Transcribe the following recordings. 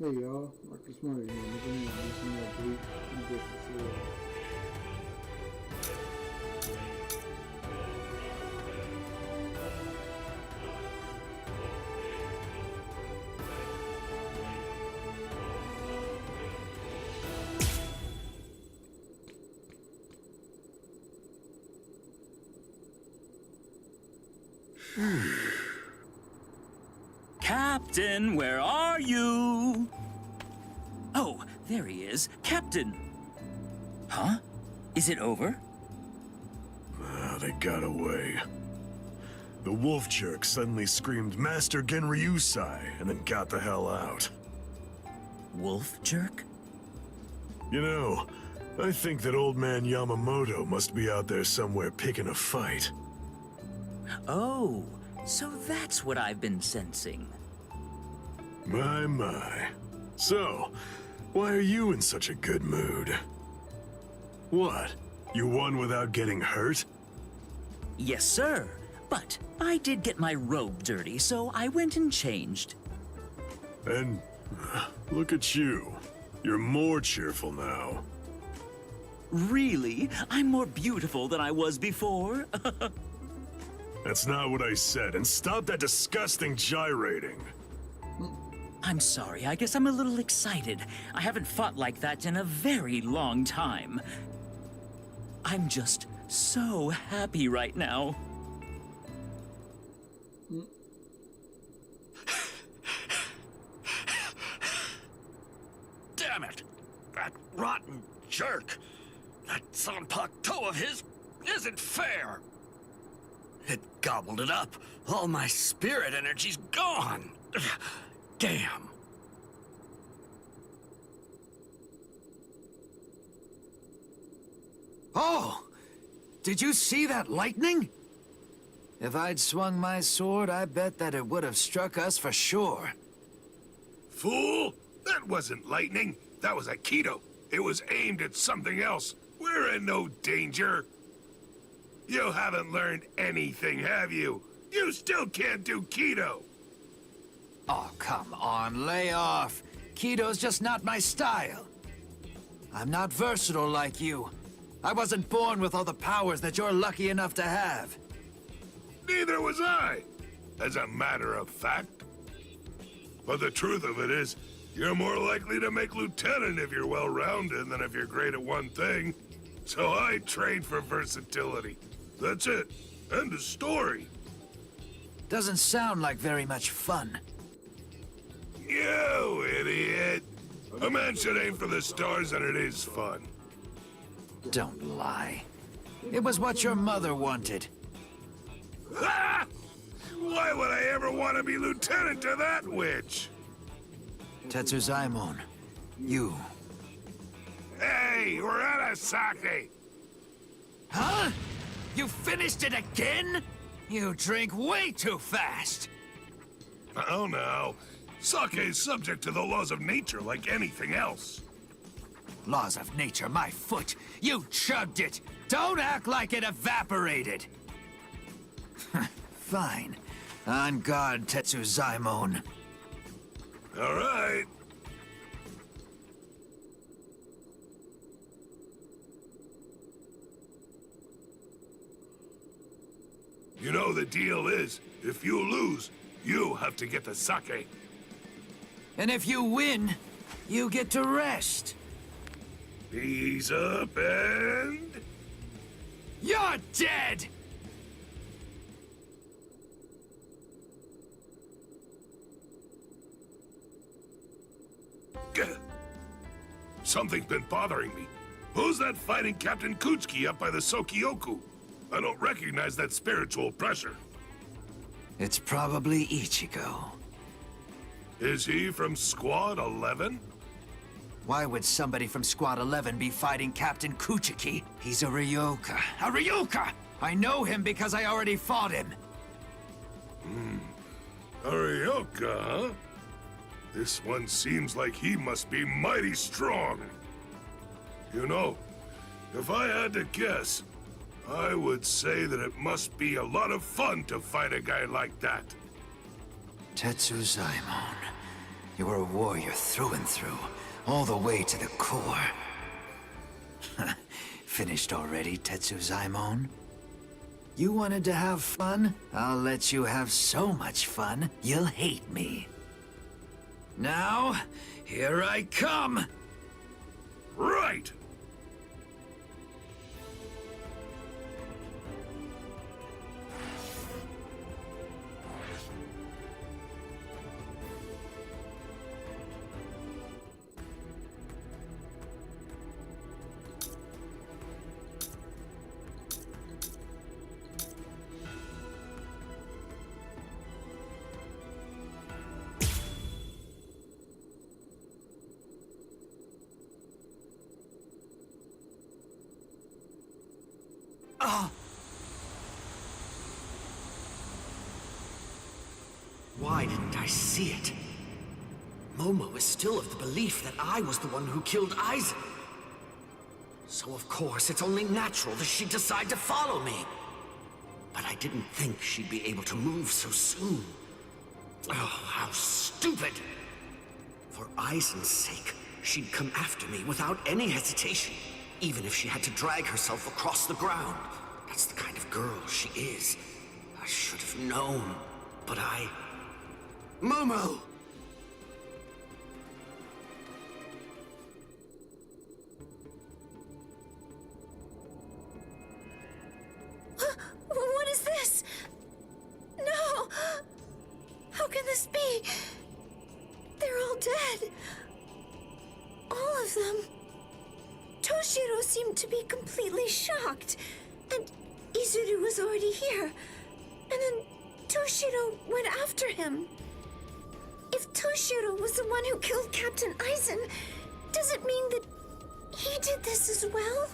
Hey y'all, Marcus Smart here, and we're going to do some more Bleach and get this Captain, where are you? Oh, there he is. Captain! Huh? Is it over? They got away. The wolf jerk suddenly screamed Master Genryusai and then got the hell out. Wolf jerk? You know, I think that old man Yamamoto must be out there somewhere picking a fight. Oh, so that's what I've been sensing. My. So, why are you in such a good mood? What? You won without getting hurt? Yes, sir. But I did get my robe dirty, so I went and changed. And look at you. You're more cheerful now. Really? I'm more beautiful than I was before? That's not what I said, and stop that disgusting gyrating. I'm sorry, I guess I'm a little excited. I haven't fought like that in a very long time. I'm just so happy right now. Damn it! That rotten jerk! That Sanpakuto of his isn't fair! It gobbled it up. All my spirit energy's gone. Damn. Oh! Did you see that lightning? If I'd swung my sword, I bet that it would have struck us for sure. Fool! That wasn't lightning. That was Aikido. It was aimed at something else. We're in no danger. You haven't learned anything, have you? You still can't do Kido. Oh, come on, lay off. Kido's just not my style. I'm not versatile like you. I wasn't born with all the powers that you're lucky enough to have. Neither was I, as a matter of fact. But the truth of it is, you're more likely to make lieutenant if you're well-rounded than if you're great at one thing. So I trained for versatility. That's it. End of story. Doesn't sound like very much fun. You idiot! A man should aim for the stars and it is fun. Don't lie. It was what your mother wanted. Ha! Why would I ever want to be lieutenant to that witch? Tetsuzaimon, you. Hey, we're at a sake! Huh? You finished it again? You drink way too fast. Oh no. Sake is subject to the laws of nature like anything else. Laws of nature, my foot. You chugged it. Don't act like it evaporated. Fine. On guard, Tetsuzaimon. All right. You know the deal is, if you lose, you have to get the sake. And if you win, you get to rest. Ease up and... You're dead! Gah. Something's been bothering me. Who's that fighting Captain Kuchiki up by the Sokioku? I don't recognize that spiritual pressure. It's probably Ichigo. Is he from Squad 11? Why would somebody from Squad 11 be fighting Captain Kuchiki? He's a Ryoka. A Ryoka! I know him because I already fought him. Arioka, huh? This one seems like he must be mighty strong. You know, if I had to guess, I would say that it must be a lot of fun to fight a guy like that. Tetsuzaimon, You were a warrior through and through, all the way to the core. Finished already, Tetsuzaimon? You wanted to have fun? I'll let you have so much fun, you'll hate me. Now, here I come! Right! Why didn't I see it? Momo is still of the belief that I was the one who killed Aizen. So of course, it's only natural that she'd decide to follow me. But I didn't think she'd be able to move so soon. Oh, how stupid! For Aizen's sake, she'd come after me without any hesitation, even if she had to drag herself across the ground. That's the kind of girl she is. I should have known, but Momo! What is this? No! How can this be? They're all dead. All of them. Toshiro seemed to be completely shocked. And Izuru was already here. And then Toshiro went after him. If Toshiro was the one who killed Captain Aizen, does it mean that he did this as well?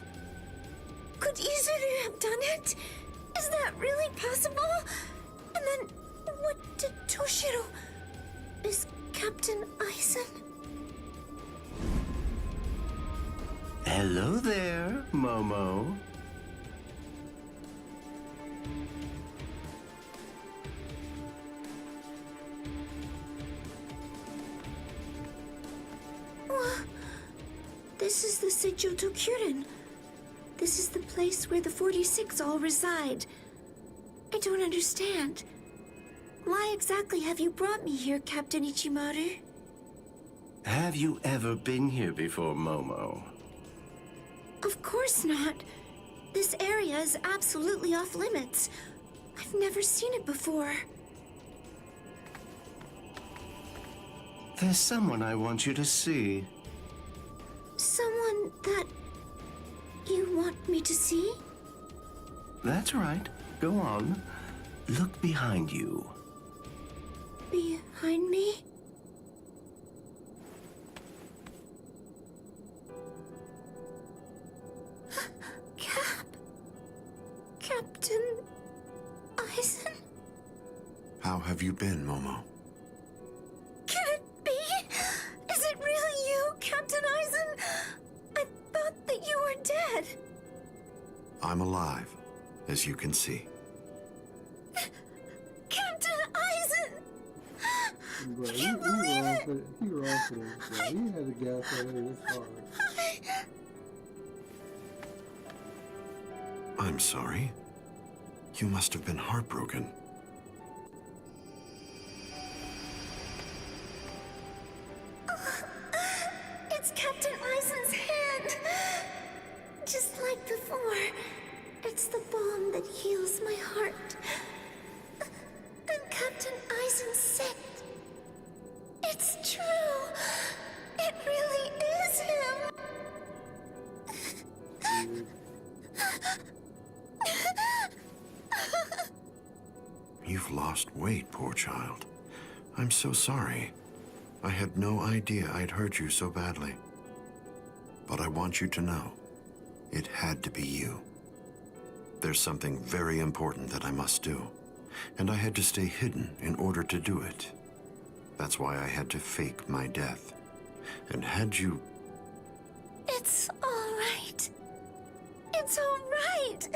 Could Izuru have done it? Is that really possible? And then, what did Toshiro... Is Captain Aizen... Hello there, Momo. This is the Seijoto Kyurin. This is the place where the 46 all reside. I don't understand. Why exactly have you brought me here, Captain Ichimaru? Have you ever been here before, Momo? Of course not. This area is absolutely off limits. I've never seen it before. There's someone I want you to see. Someone that you want me to see? That's right. Go on. Look behind you. Behind me? Captain Aizen? How have you been, Momo? Can it be? Is it really you, Captain Aizen? I thought that you were dead. I'm alive, as you can see. Captain Aizen! Bro, I can't believe it! he wrong for this, bro. He had to gas that in this hard. I'm sorry. You must have been heartbroken. It's Captain Aizen's hand! Just like before. It's the balm that heals my heart. And Captain Aizen said... It's true! It really is him! You've lost weight, poor child. I'm so sorry. I had no idea I'd hurt you so badly. But I want you to know, it had to be you. There's something very important that I must do, and I had to stay hidden in order to do it. That's why I had to fake my death. And had you... It's all right. It's all right.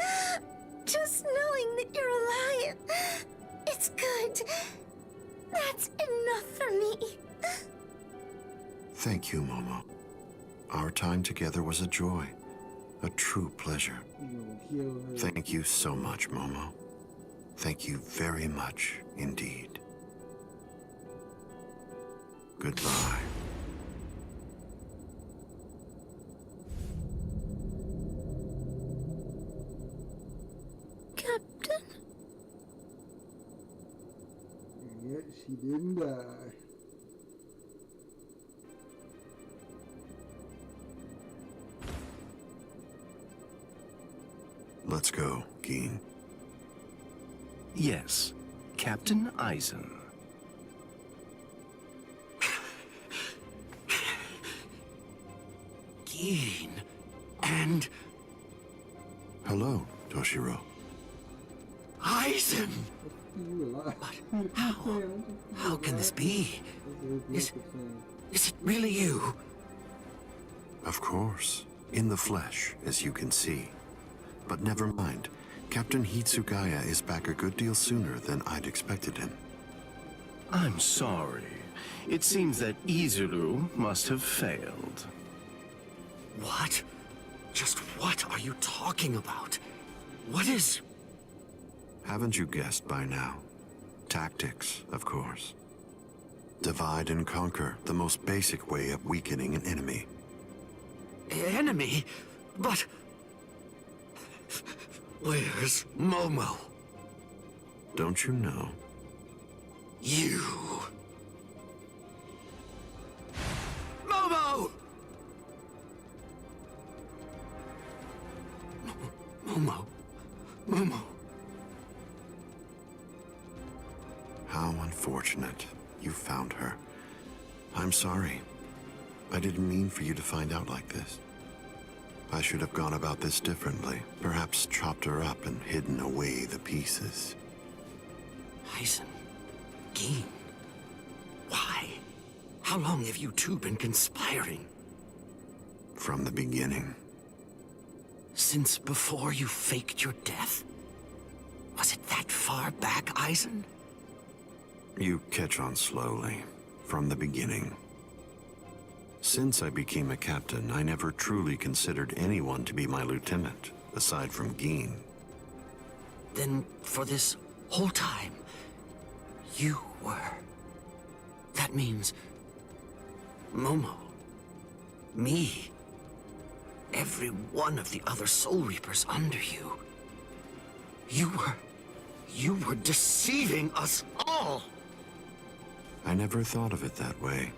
Just knowing that you're alive. It's good. That's enough for me. Thank you, Momo. Our time together was a joy, a true pleasure. You gonna kill her. Thank you so much, Momo. Thank you very much indeed. Goodbye. Captain? And yet she didn't die. Let's go, Geen. Yes, Captain Eisen. Geen. And Hello, Toshiro. Eisen. You alive. How can this be? Is it really you? Of course, in the flesh, as you can see. But never mind. Captain Hitsugaya is back a good deal sooner than I'd expected him. I'm sorry. It seems that Izuru must have failed. What? Just what are you talking about? What is... Haven't you guessed by now? Tactics, of course. Divide and conquer, the most basic way of weakening an enemy. enemy? But... where's Momo? Don't you know? You... Momo! Momo. Momo. How unfortunate you found her. I'm sorry. I didn't mean for you to find out like this. I should have gone about this differently. Perhaps chopped her up and hidden away the pieces. Eisen. Geen. Why? How long have you two been conspiring? From the beginning. Since before you faked your death? Was it that far back, Eisen? You catch on slowly. From the beginning. Since I became a captain, I never truly considered anyone to be my lieutenant, aside from Geen. Then, for this whole time, you were. That means... Momo. Me. Every one of the other Soul Reapers under you. You were deceiving us all! I never thought of it that way.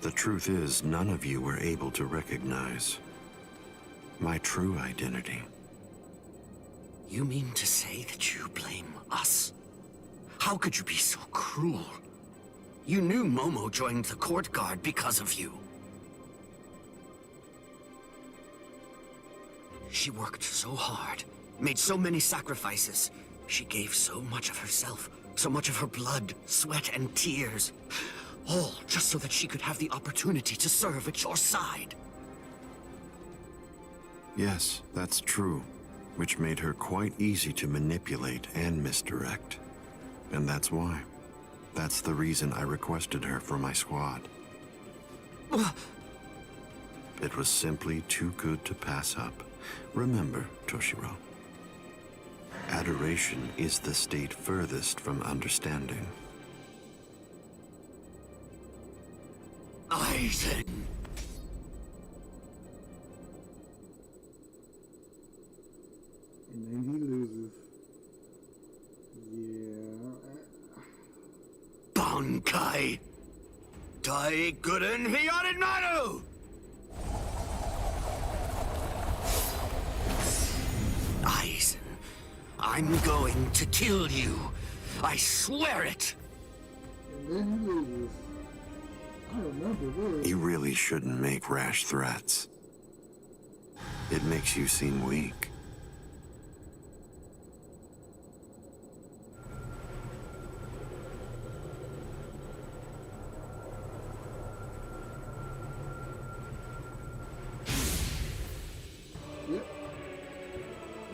The truth is, none of you were able to recognize my true identity. You mean to say that you blame us? How could you be so cruel? You knew Momo joined the court guard because of you. She worked so hard, made so many sacrifices. She gave so much of herself, so much of her blood, sweat, and tears. All just so that she could have the opportunity to serve at your side. Yes, that's true, which made her quite easy to manipulate and misdirect. And that's why. That's the reason I requested her for my squad. It was simply too good to pass up. Remember, Toshiro, adoration is the state furthest from understanding. Eisen! And then he loses. Yeah. Bankai! Daiguren Hyorinmaru! Eisen, I'm going to kill you. I swear it! And then he loses. I remember this. You really shouldn't make rash threats. It makes you seem weak. Yep.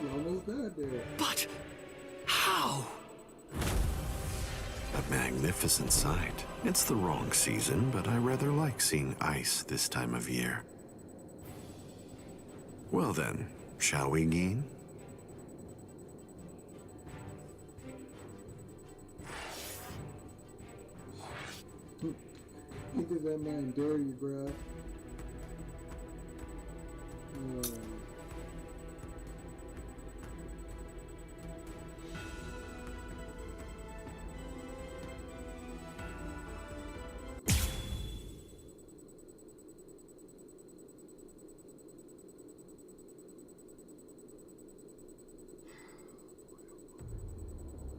You almost died there. But how? A magnificent magnificent sight. It's the wrong season, but I rather like seeing ice this time of year. Well then, shall we, Geen? Look at that man dirty, bruh.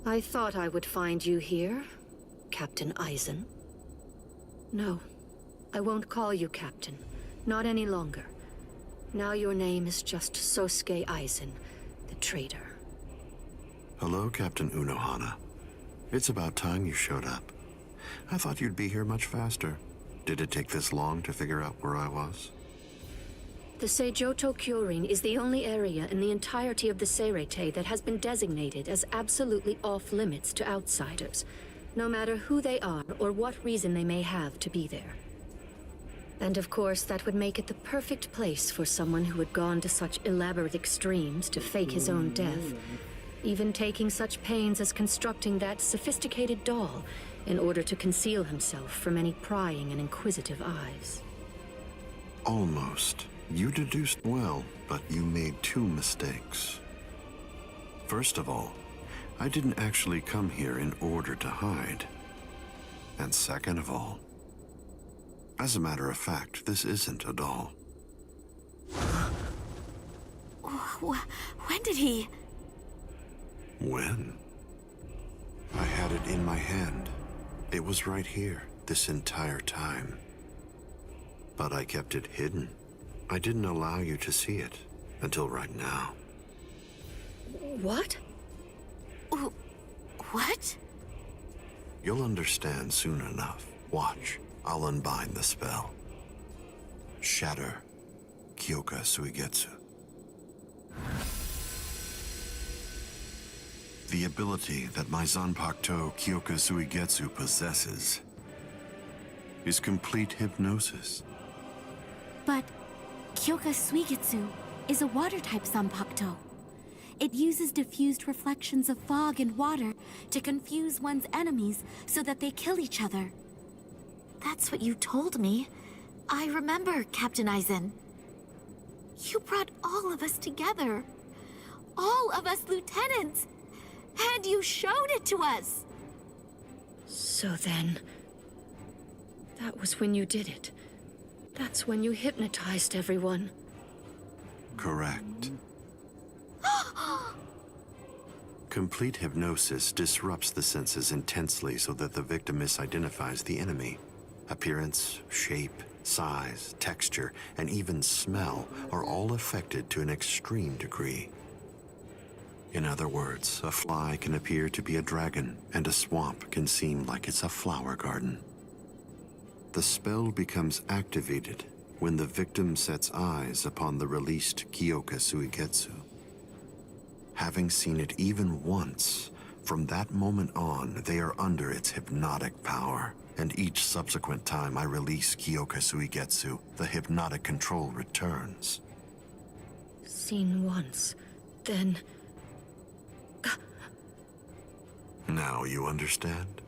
I thought I would find you here, Captain Eisen. No, I won't call you Captain. Not any longer. Now your name is just Sosuke Eisen, the traitor. Hello, Captain Unohana. It's about time you showed up. I thought you'd be here much faster. Did it take this long to figure out where I was? The Seijoto Kyorin is the only area in the entirety of the Seirete that has been designated as absolutely off-limits to outsiders, no matter who they are or what reason they may have to be there. And of course, that would make it the perfect place for someone who had gone to such elaborate extremes to fake his own death, even taking such pains as constructing that sophisticated doll in order to conceal himself from any prying and inquisitive eyes. Almost. You deduced well, but you made two mistakes. First of all, I didn't actually come here in order to hide. And second of all, as a matter of fact, this isn't a doll. When did he? When? I had it in my hand. It was right here, this entire time. But I kept it hidden. I didn't allow you to see it until right now. What? What? You'll understand soon enough. Watch, I'll unbind the spell. Shatter Kyoka Suigetsu. The ability that my Zanpakuto Kyoka Suigetsu possesses is complete hypnosis. But Kyoka Suigetsu is a water-type Zanpakuto. It uses diffused reflections of fog and water to confuse one's enemies so that they kill each other. That's what you told me. I remember, Captain Eisen. You brought all of us together. All of us lieutenants. And you showed it to us. So then, that was when you did it. That's when you hypnotized everyone. Correct. Complete hypnosis disrupts the senses intensely so that the victim misidentifies the enemy. Appearance, shape, size, texture, and even smell are all affected to an extreme degree. In other words, a fly can appear to be a dragon, and a swamp can seem like it's a flower garden. The spell becomes activated when the victim sets eyes upon the released Kyoka Suigetsu. Having seen it even once, from that moment on, they are under its hypnotic power. And each subsequent time I release Kyoka Suigetsu, the hypnotic control returns. Seen once, then... Now you understand?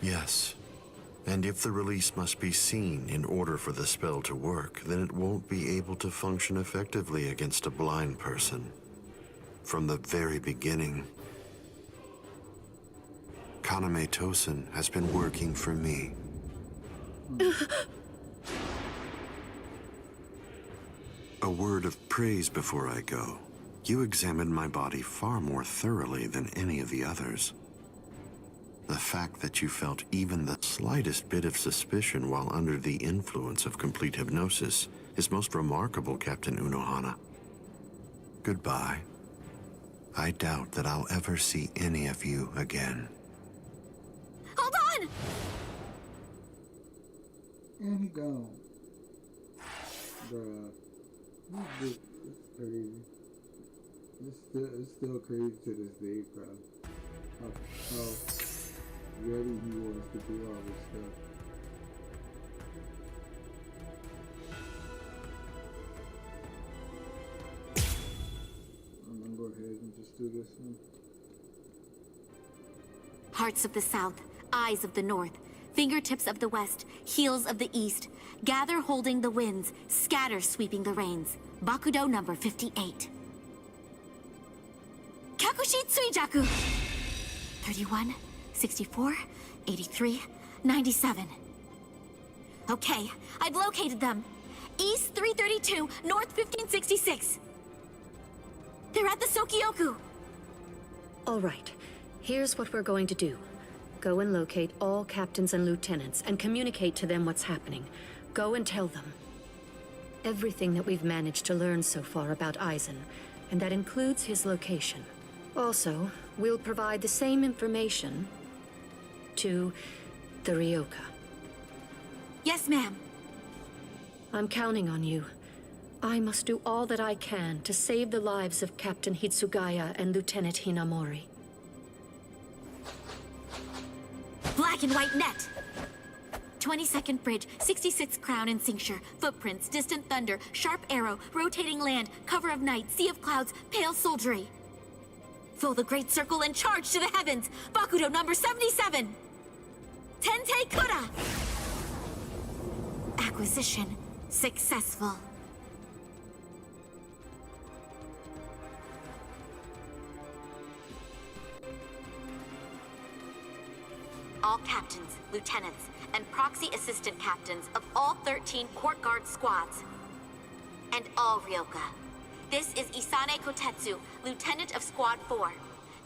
Yes. And if the release must be seen in order for the spell to work, then it won't be able to function effectively against a blind person. From the very beginning, Kaname Tosen has been working for me. A word of praise before I go. You examined my body far more thoroughly than any of the others. The fact that you felt even the slightest bit of suspicion while under the influence of complete hypnosis is most remarkable, Captain Unohana. Goodbye. I doubt that I'll ever see any of you again. Hold on! And he gone. Bruh. It's crazy. It's still crazy to this day, bro. ready he was to do all this stuff. I'm gonna go ahead and just do this one. Hearts of the south, eyes of the north, fingertips of the west, heels of the east. Gather holding the winds, scatter sweeping the rains. Bakudo number 58. Kyakushi Tsuijaku! 31, 64, 83, 97. Okay, I've located them. East 332, north 1566. They're at the Sokioku. All right. Here's what we're going to do. Go and locate all captains and lieutenants and communicate to them what's happening. Go and tell them everything that we've managed to learn so far about Aizen, and that includes his location. Also, we'll provide the same information to the Ryoka. Yes, ma'am. I'm counting on you. I must do all that I can to save the lives of Captain Hitsugaya and Lieutenant Hinamori. Black and white net. 22nd bridge, 66th crown and cincture. Footprints, distant thunder, sharp arrow, rotating land, cover of night, sea of clouds, pale soldiery. Fill the great circle and charge to the heavens. Bakudo number 77. Tente Kura. Acquisition successful. All captains, lieutenants, and proxy assistant captains of all 13 court guard squads. And all Ryoka. This is Isane Kotetsu, lieutenant of Squad 4.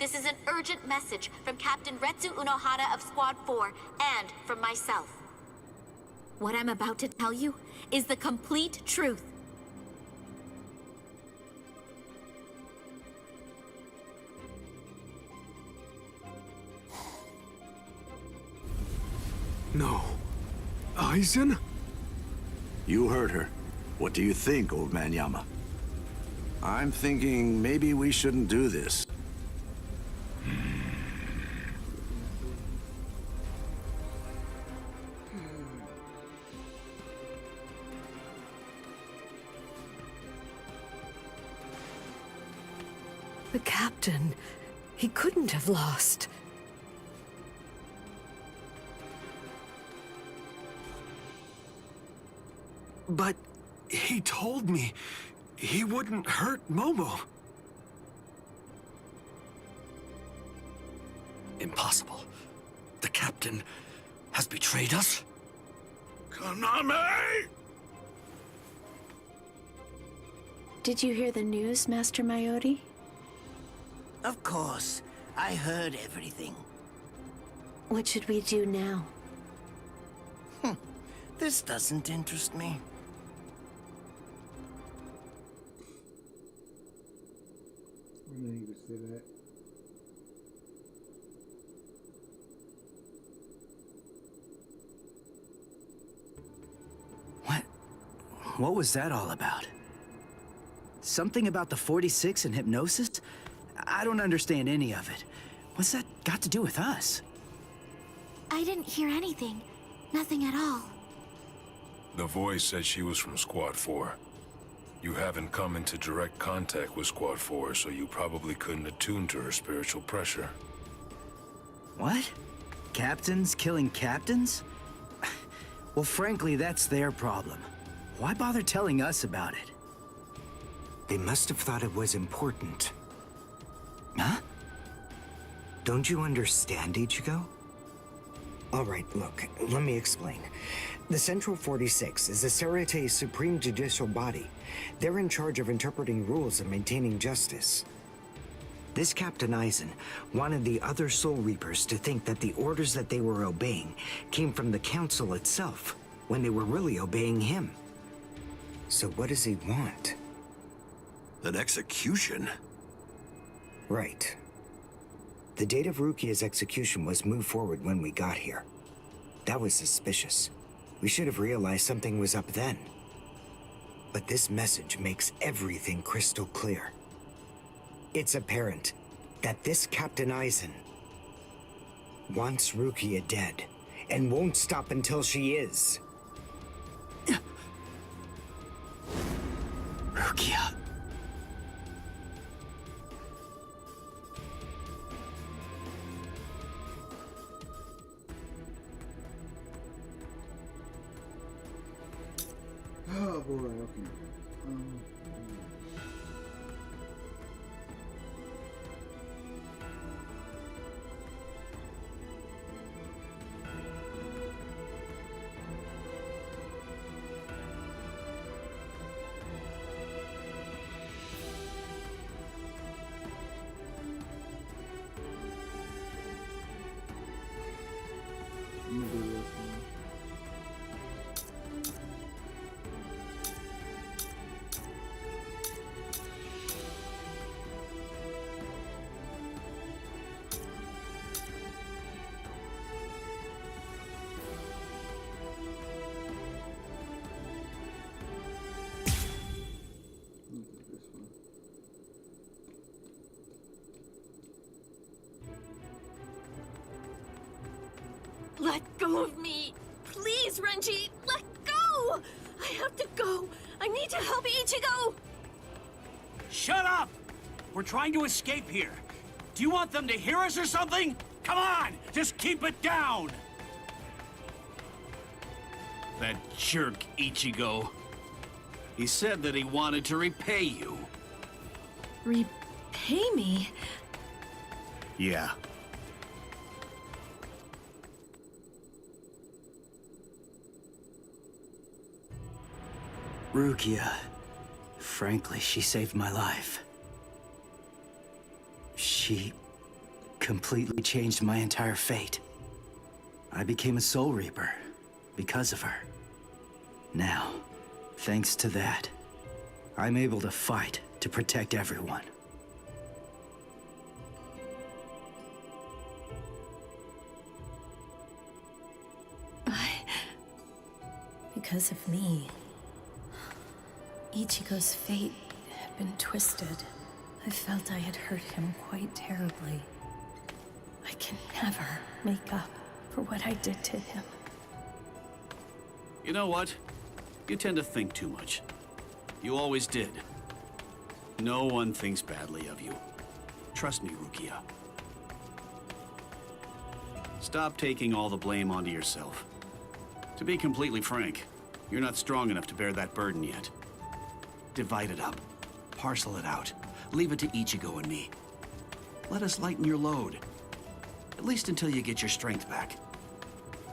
This is an urgent message from Captain Retsu Unohara of Squad 4 and from myself. What I'm about to tell you is the complete truth. No. Aizen? You heard her. What do you think, old man Yama? I'm thinking maybe we shouldn't do this. The captain, he couldn't have lost. But he told me he wouldn't hurt Momo. Impossible. The captain has betrayed us? Kaname! Did you hear the news, Master Mayori? Of course. I heard everything. What should we do now? This doesn't interest me. I didn't even say that. What was that all about? Something about the 46 and hypnosis? I don't understand any of it. What's that got to do with us? I didn't hear anything. Nothing at all. The voice said she was from Squad 4. You haven't come into direct contact with Squad 4, so you probably couldn't attune to her spiritual pressure. What? Captains killing captains? Well, frankly, that's their problem. Why bother telling us about it? They must have thought it was important. Huh? Don't you understand, Ichigo? All right, look, let me explain. The Central 46 is the Seirei-Tei's supreme judicial body. They're in charge of interpreting rules and maintaining justice. This Captain Aizen wanted the other Soul Reapers to think that the orders that they were obeying came from the Council itself, when they were really obeying him. So what does he want? An execution? Right. The date of Rukia's execution was moved forward when we got here. That was suspicious. We should have realized something was up then. But this message makes everything crystal clear. It's apparent that this Captain Aizen wants Rukia dead, and won't stop until she is. Rukia. Oh boy, okay. I'm gonna do this one. Let go of me! Please, Renji! Let go! I have to go! I need to help Ichigo! Shut up! We're trying to escape here. Do you want them to hear us or something? Come on! Just keep it down! That jerk Ichigo. He said that he wanted to repay you. Repay me? Yeah. Rukia. Frankly, she saved my life. She completely changed my entire fate. I became a Soul Reaper because of her. Now, thanks to that, I'm able to fight to protect everyone. Because of me, Ichigo's fate had been twisted. I felt I had hurt him quite terribly. I can never make up for what I did to him. You know what? You tend to think too much. You always did. No one thinks badly of you. Trust me, Rukia. Stop taking all the blame onto yourself. To be completely frank, you're not strong enough to bear that burden yet. Divide it up. Parcel it out. Leave it to Ichigo and me. Let us lighten your load. At least until you get your strength back.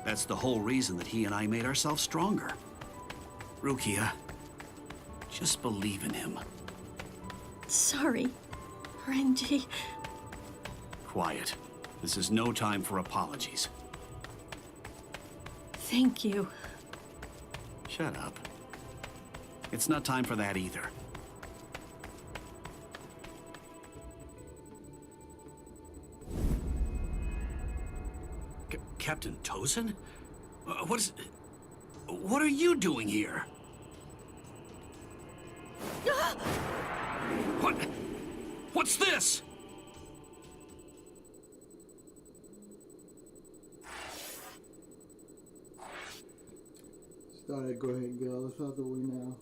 That's the whole reason that he and I made ourselves stronger. Rukia, just believe in him. Sorry, Renji. Quiet. This is no time for apologies. Thank you. Shut up. It's not time for that either. Captain Tozen? What are you doing here? What's this? Thought I'd go ahead and get all this out the way now.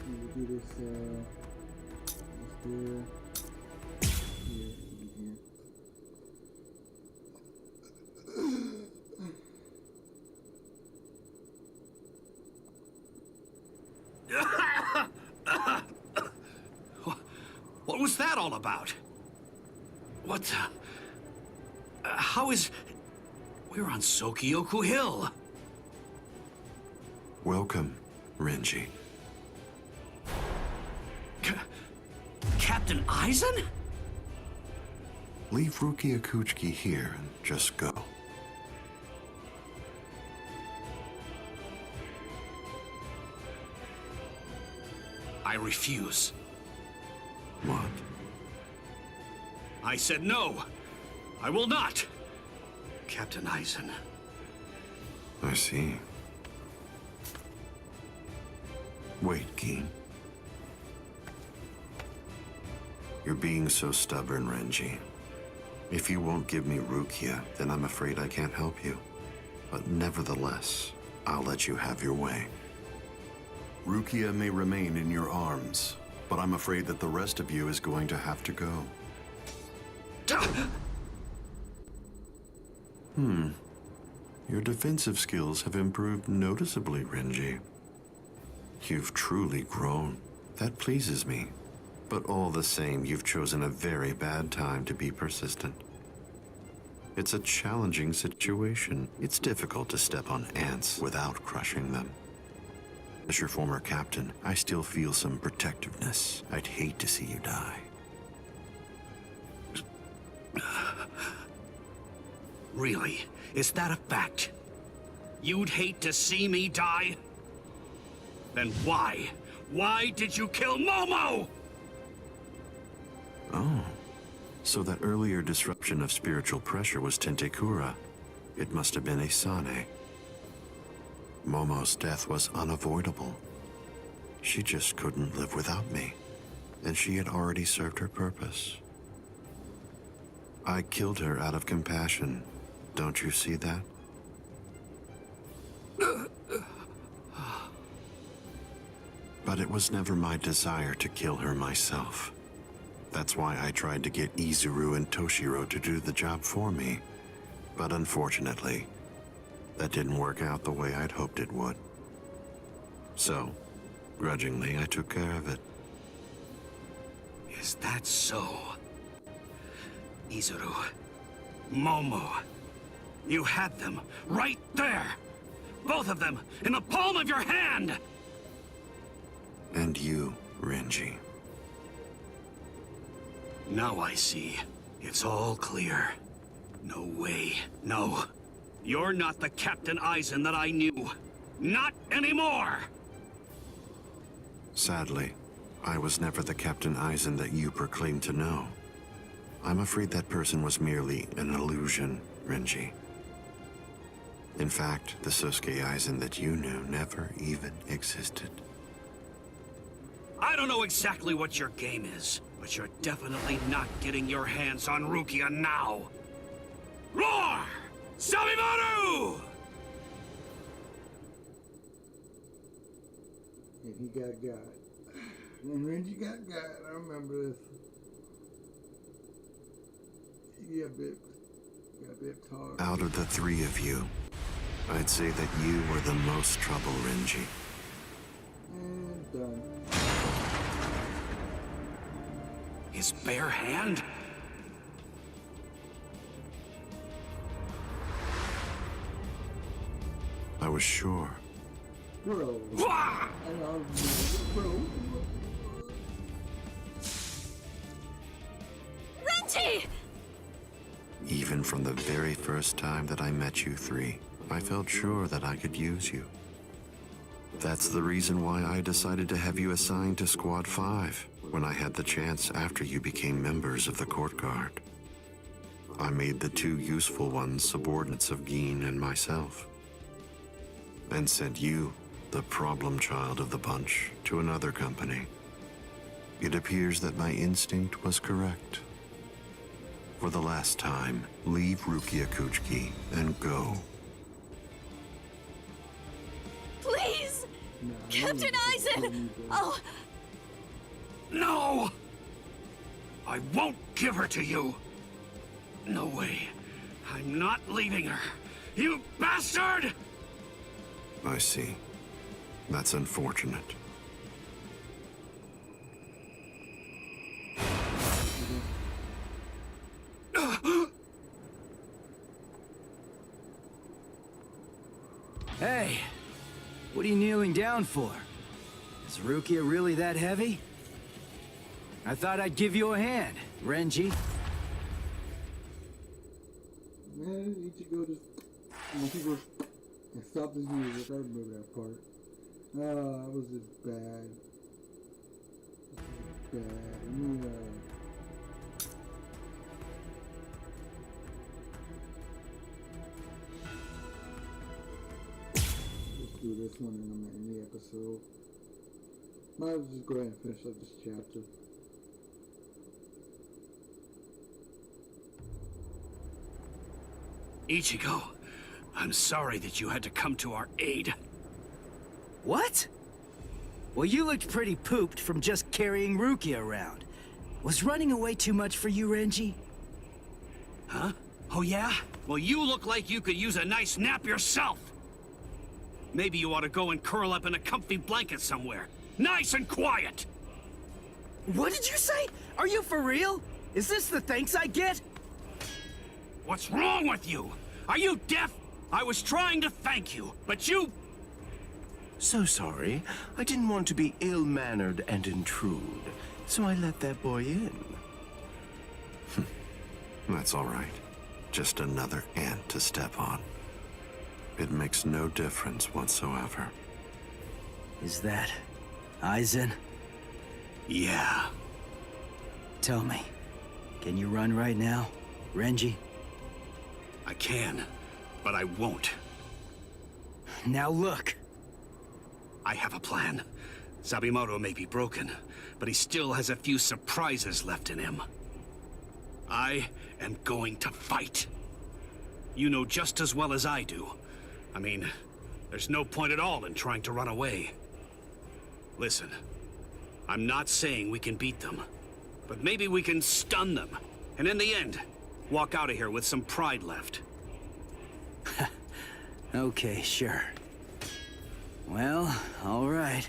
We'll do this, let's do it here and here. What was that all about? What the... how is... We're on Sokyoku Hill. Welcome, Renji. Captain Aizen? Leave Rukia Kuchiki here and just go. I refuse. What? I said no. I will not. Captain Aizen. I see. Wait, Keen. You're being so stubborn, Renji. If you won't give me Rukia, then I'm afraid I can't help you. But nevertheless, I'll let you have your way. Rukia may remain in your arms, but I'm afraid that the rest of you is going to have to go. Your defensive skills have improved noticeably, Renji. You've truly grown. That pleases me. But all the same, you've chosen a very bad time to be persistent. It's a challenging situation. It's difficult to step on ants without crushing them. As your former captain, I still feel some protectiveness. I'd hate to see you die. Really? Is that a fact? You'd hate to see me die? Then why? Why did you kill Momo? Oh, so that earlier disruption of spiritual pressure was Tentekura. It must have been a Sane. Momo's death was unavoidable. She just couldn't live without me, and she had already served her purpose. I killed her out of compassion. Don't you see that? But it was never my desire to kill her myself. That's why I tried to get Izuru and Toshiro to do the job for me. But unfortunately, that didn't work out the way I'd hoped it would. So, grudgingly, I took care of it. Is that so? Izuru, Momo, you had them right there! Both of them in the palm of your hand! And you, Renji. Now I see. It's all clear. No way. No. You're not the Captain Aizen that I knew. Not anymore! Sadly, I was never the Captain Aizen that you proclaimed to know. I'm afraid that person was merely an illusion, Renji. In fact, the Sosuke Aizen that you knew never even existed. I don't know exactly what your game is, but you're definitely not getting your hands on Rukia now. Roar! Sabimaru! And he got. And Renji got. I remember this. He got a bit taller. Out of the three of you, I'd say that you were the most trouble, Renji. And done. His bare hand? I was sure. Bro. Wah! Bro. Renji! Even from the very first time that I met you three, I felt sure that I could use you. That's the reason why I decided to have you assigned to Squad 5 when I had the chance after you became members of the Court Guard. I made the two useful ones subordinates of Gin and myself, and sent you, the problem child of the bunch, to another company. It appears that my instinct was correct. For the last time, leave Rukia Kuchiki and go. Please! Captain Aizen! Oh! No! I won't give her to you! No way. I'm not leaving her. You bastard! I see. That's unfortunate. Hey, what are you kneeling down for? Is Rukia really that heavy? I thought I'd give you a hand, Renji. Man, Ichigo just stop this music. I remember that part. It was just bad. Bad. I mean, let's do this one in the episode. Might as well just go ahead and finish up this chapter. Ichigo, I'm sorry that you had to come to our aid. What? Well, you looked pretty pooped from just carrying Rukia around. Was running away too much for you, Renji? Huh? Oh yeah? Well, you look like you could use a nice nap yourself. Maybe you ought to go and curl up in a comfy blanket somewhere. Nice and quiet! What did you say? Are you for real? Is this the thanks I get? What's wrong with you? Are you deaf? I was trying to thank you, but you... So sorry. I didn't want to be ill-mannered and intrude, so I let that boy in. That's all right. Just another ant to step on. It makes no difference whatsoever. Is that Aizen? Yeah. Tell me, can you run right now, Renji? I can, but I won't. Now look. I have a plan. Sabimoto may be broken, but he still has a few surprises left in him. I am going to fight. You know just as well as I do. I mean, there's no point at all in trying to run away. Listen, I'm not saying we can beat them, but maybe we can stun them, and in the end, walk out of here with some pride left. Okay, sure. Well, all right.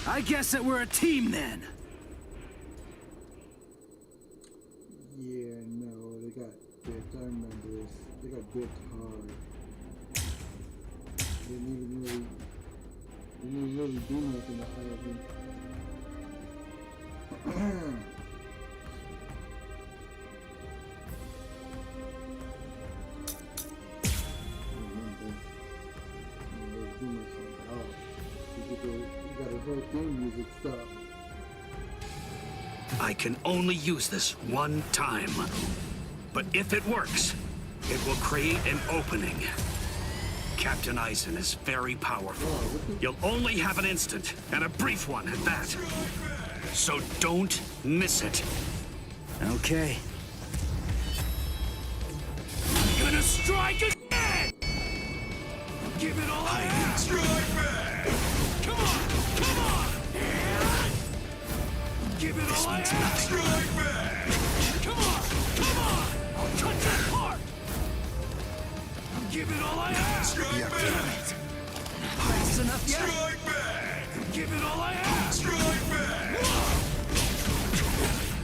I guess that we're a team then. Yeah, no, they got bit. I remember this. They got bit hard. They didn't really do nothing to hide him. I can only use this one time. But if it works, it will create an opening. Captain Aizen is very powerful. You'll only have an instant, and a brief one at that. So don't miss it. Okay. I'm gonna strike again! Give it all I have! Strike back! Come on! Come on! Give it all I have! Strike back! Come on! Come on! I'll cut you apart! Give it all I have! Strike back! That's enough yet? Strike back! Give it all I have! Strike back!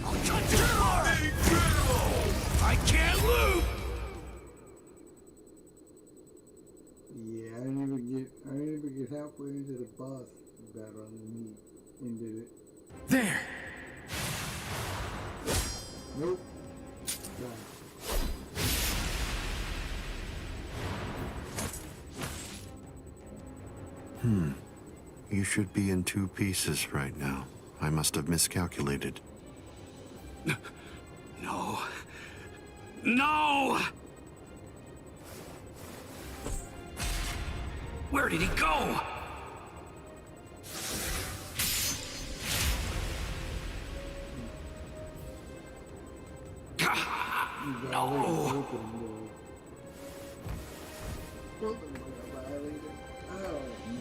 I'll cut you apart! Incredible! I can't lose! Yeah, I didn't even get halfway into the boss battle and he ended it. There! Nope. You should be in 2 pieces right now. I must have miscalculated. No. No! Where did he go? No!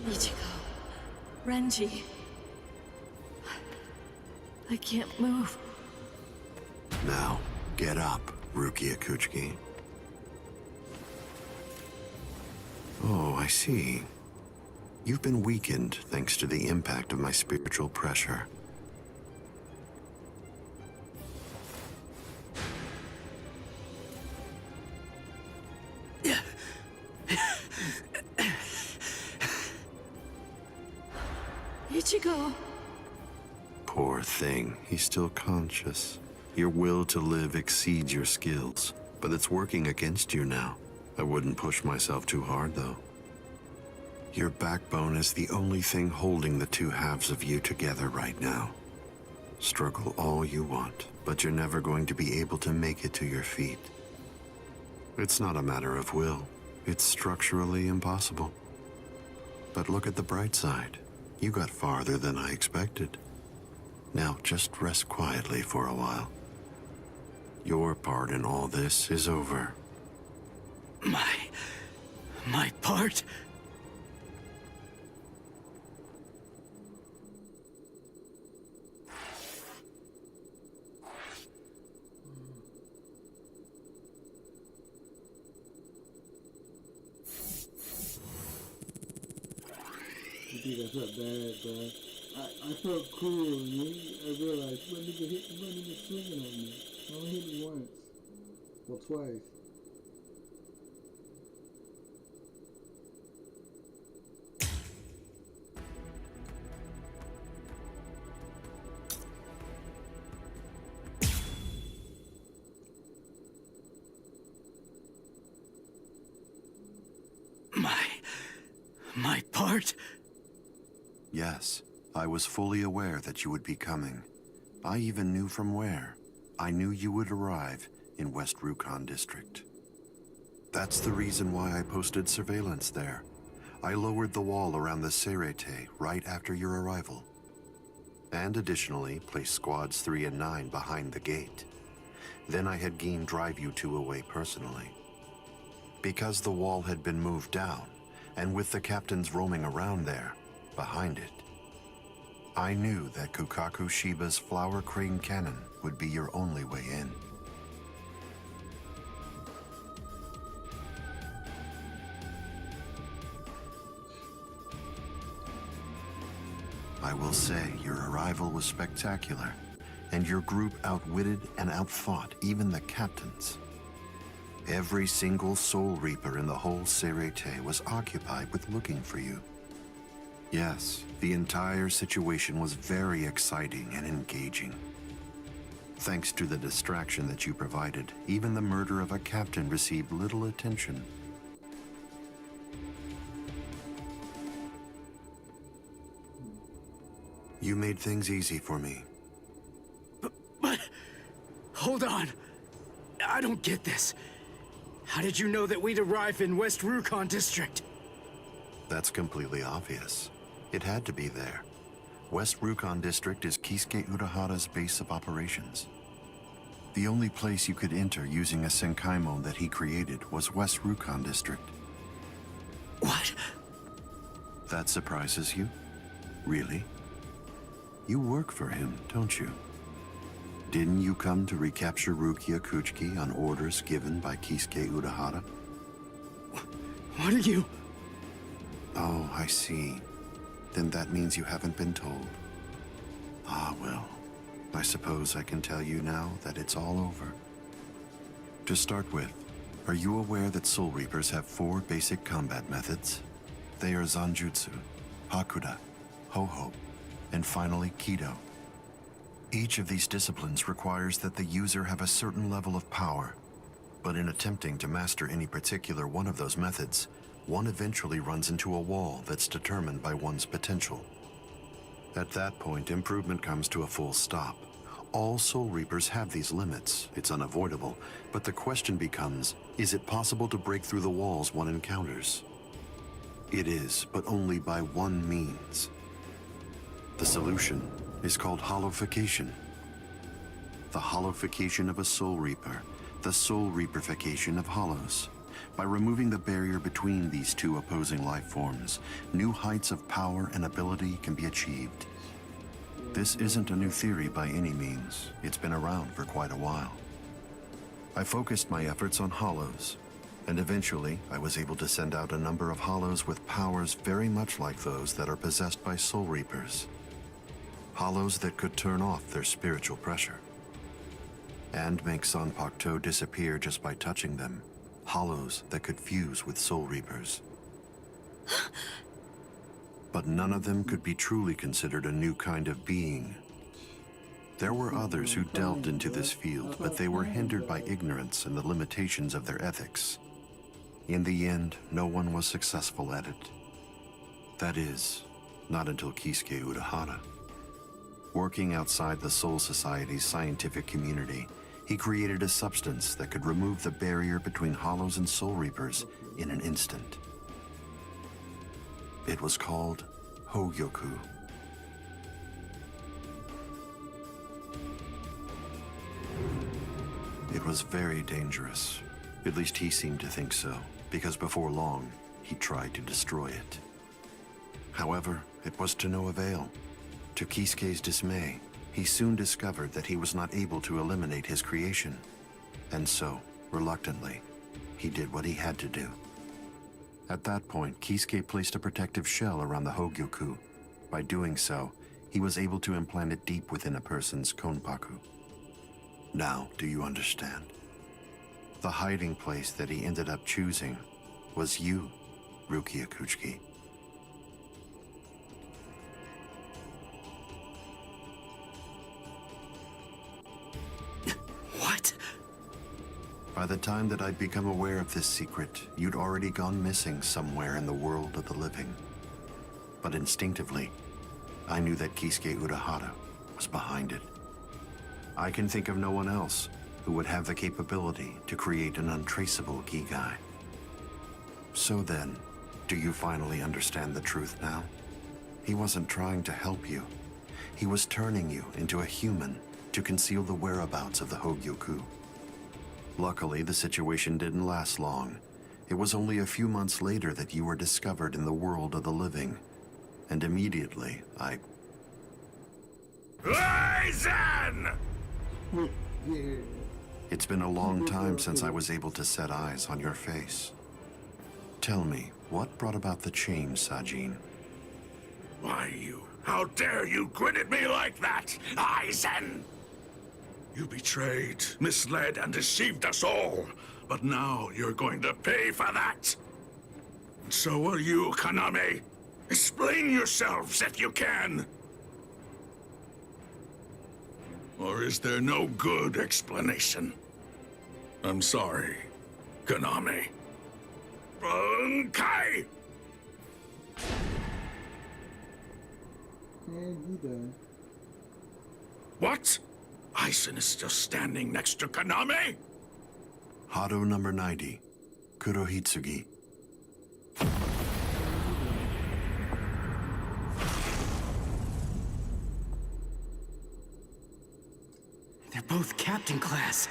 Ichigo. Renji. I can't move. Now, get up, Rukia Kuchiki. Oh, I see. You've been weakened thanks to the impact of my spiritual pressure. Ichigo. Poor thing, he's still conscious. Your will to live exceeds your skills, but it's working against you now. I wouldn't push myself too hard, though. Your backbone is the only thing holding the 2 halves of you together right now. Struggle all you want, but you're never going to be able to make it to your feet. It's not a matter of will. It's structurally impossible. But look at the bright side. You got farther than I expected. Now just rest quietly for a while. Your part in all this is over. My part? Dude, I felt bad, bro. I felt cool, and then I realized my nigga swinging on me. I only hit me once. Well, twice. My part? Yes, I was fully aware that you would be coming. I even knew from where. I knew you would arrive in West Rukon District. That's the reason why I posted surveillance there. I lowered the wall around the Serete right after your arrival. And additionally, placed squads 3 and 9 behind the gate. Then I had Geen drive you two away personally. Because the wall had been moved down, and with the captains roaming around there, behind it, I knew that Kukaku Shiba's Flower Crane Cannon would be your only way in. I will say your arrival was spectacular, and your group outwitted and outfought even the captains. Every single Soul Reaper in the whole Serete was occupied with looking for you. Yes, the entire situation was very exciting and engaging. Thanks to the distraction that you provided, even the murder of a captain received little attention. You made things easy for me. But hold on. I don't get this. How did you know that we'd arrive in West Rukon District? That's completely obvious. It had to be there. West Rukon District is Kisuke Urahara's base of operations. The only place you could enter using a Senkaimon that he created was West Rukon District. What? That surprises you? Really? You work for him, don't you? Didn't you come to recapture Rukia Kuchiki on orders given by Kisuke Urahara? What are you... Oh, I see. Then that means you haven't been told. Ah, well. I suppose I can tell you now that it's all over. To start with, are you aware that Soul Reapers have 4 basic combat methods? They are Zanjutsu, Hakuda, Ho-Ho, and finally Kido. Each of these disciplines requires that the user have a certain level of power, but in attempting to master any particular one of those methods, one eventually runs into a wall that's determined by one's potential. At that point, improvement comes to a full stop. All Soul Reapers have these limits. It's unavoidable, but the question becomes, is it possible to break through the walls one encounters? It is, but only by one means. The solution is called hollowification. The hollowification of a Soul Reaper, the Soul Reaperification of hollows. By removing the barrier between these two opposing life forms, new heights of power and ability can be achieved. This isn't a new theory by any means. It's been around for quite a while. I focused my efforts on hollows, and eventually I was able to send out a number of hollows with powers very much like those that are possessed by Soul Reapers. Hollows that could turn off their spiritual pressure and make Zanpakuto disappear just by touching them. Hollows that could fuse with Soul Reapers. But none of them could be truly considered a new kind of being. There were others who delved into this field, but they were hindered by ignorance and the limitations of their ethics. In the end, no one was successful at it. That is, not until Kisuke Urahara. Working outside the Soul Society's scientific community, he created a substance that could remove the barrier between hollows and Soul Reapers in an instant. It was called Hogyoku. It was very dangerous. At least he seemed to think so, because before long, he tried to destroy it. However, it was to no avail. To Kisuke's dismay, he soon discovered that he was not able to eliminate his creation. And so, reluctantly, he did what he had to do. At that point, Kisuke placed a protective shell around the Hogyoku. By doing so, he was able to implant it deep within a person's konpaku. Now, do you understand? The hiding place that he ended up choosing was you, Rukia Kuchiki. What? By the time that I'd become aware of this secret, you'd already gone missing somewhere in the world of the living. But instinctively, I knew that Kisuke Urahara was behind it. I can think of no one else who would have the capability to create an untraceable Gigai. So then, do you finally understand the truth now? He wasn't trying to help you. He was turning you into a human to conceal the whereabouts of the Hogyoku. Luckily, the situation didn't last long. It was only a few months later that you were discovered in the world of the living. And immediately, Aizen! It's been a long time since I was able to set eyes on your face. Tell me, what brought about the change, Sajin? Why, how dare you grin at me like that, Aizen? You betrayed, misled, and deceived us all. But now you're going to pay for that. And so will you, Kaname. Explain yourselves if you can. Or is there no good explanation? I'm sorry, Kaname. Bunkai! And he done. What? Aizen is still standing next to Kaname? Hado number 90, Kurohitsugi. They're both captain class.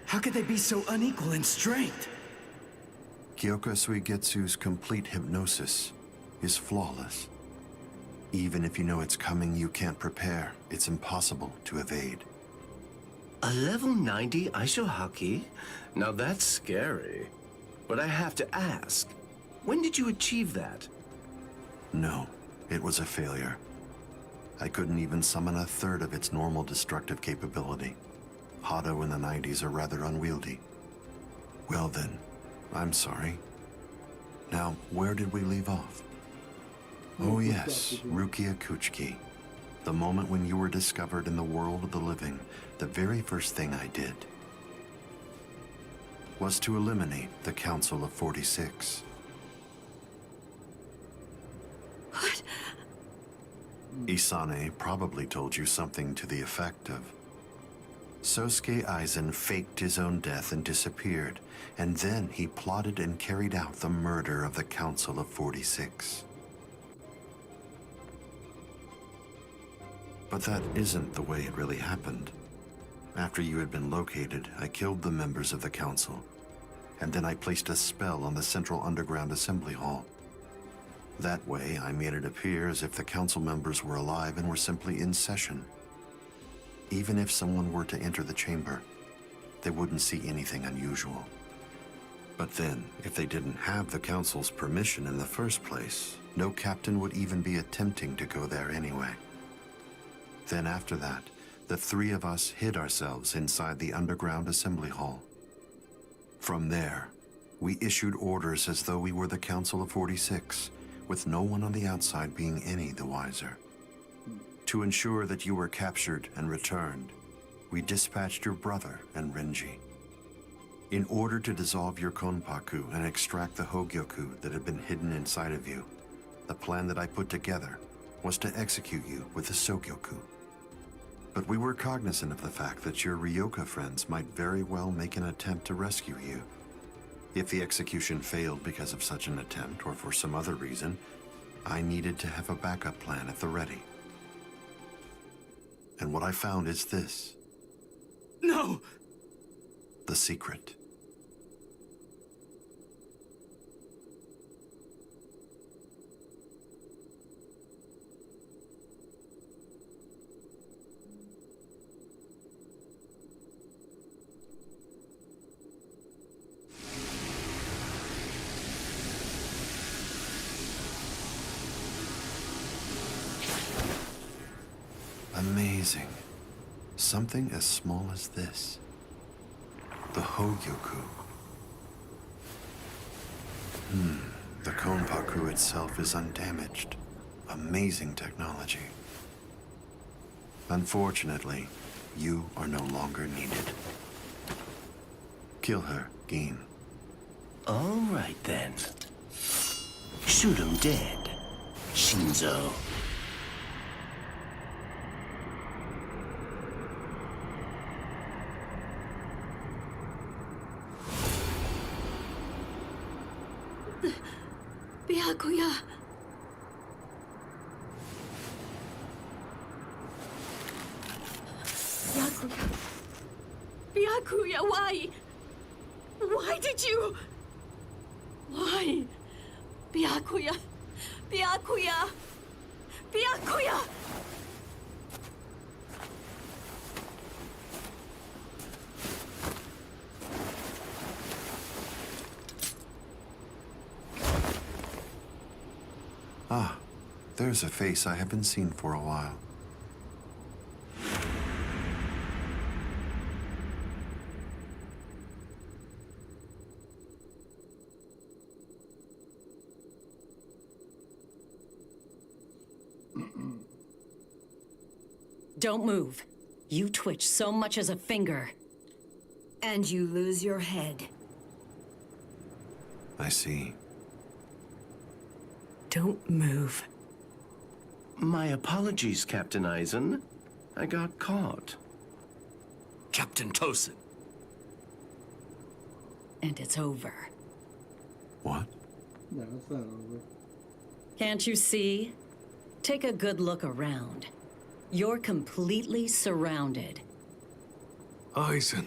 How could they be so unequal in strength? Kyoka Suigetsu's complete hypnosis is flawless. Even if you know it's coming, you can't prepare. It's impossible to evade. A level 90 Aisho Haki? Now that's scary. But I have to ask, when did you achieve that? No, it was a failure. I couldn't even summon a third of its normal destructive capability. Hado in the 90s are rather unwieldy. Well then, I'm sorry. Now, where did we leave off? Oh yes, Rukia Kuchiki. The moment when you were discovered in the world of the living, the very first thing I did was to eliminate the Council of 46. What? Isane probably told you something to the effect of, Sosuke Aizen faked his own death and disappeared, and then he plotted and carried out the murder of the Council of 46. But that isn't the way it really happened. After you had been located, I killed the members of the council, and then I placed a spell on the central underground assembly hall. That way, I made it appear as if the council members were alive and were simply in session. Even if someone were to enter the chamber, they wouldn't see anything unusual. But then, if they didn't have the council's permission in the first place, no captain would even be attempting to go there anyway. Then after that, the three of us hid ourselves inside the underground assembly hall. From there, we issued orders as though we were the Council of 46, with no one on the outside being any the wiser. To ensure that you were captured and returned, we dispatched your brother and Renji. In order to dissolve your konpaku and extract the Hogyoku that had been hidden inside of you, the plan that I put together was to execute you with the Sogyoku. But we were cognizant of the fact that your Ryoka friends might very well make an attempt to rescue you. If the execution failed because of such an attempt or for some other reason, I needed to have a backup plan at the ready. And what I found is this. No! The secret. Amazing. Something as small as this. The Hogyoku. The Konpaku itself is undamaged. Amazing technology. Unfortunately, you are no longer needed. Kill her, Gin. All right, then. Shoot him dead, Shinzo. Byakuya. Byakuya, why? Why did you? Why? Byakuya. Byakuya. Byakuya. Ah, there's a face I haven't seen for a while. Don't move. You twitch so much as a finger. And you lose your head. I see. Don't move. My apologies, Captain Eisen. I got caught. Captain Tosin. And it's over. What? No, it's not over. Can't you see? Take a good look around. You're completely surrounded. Eisen.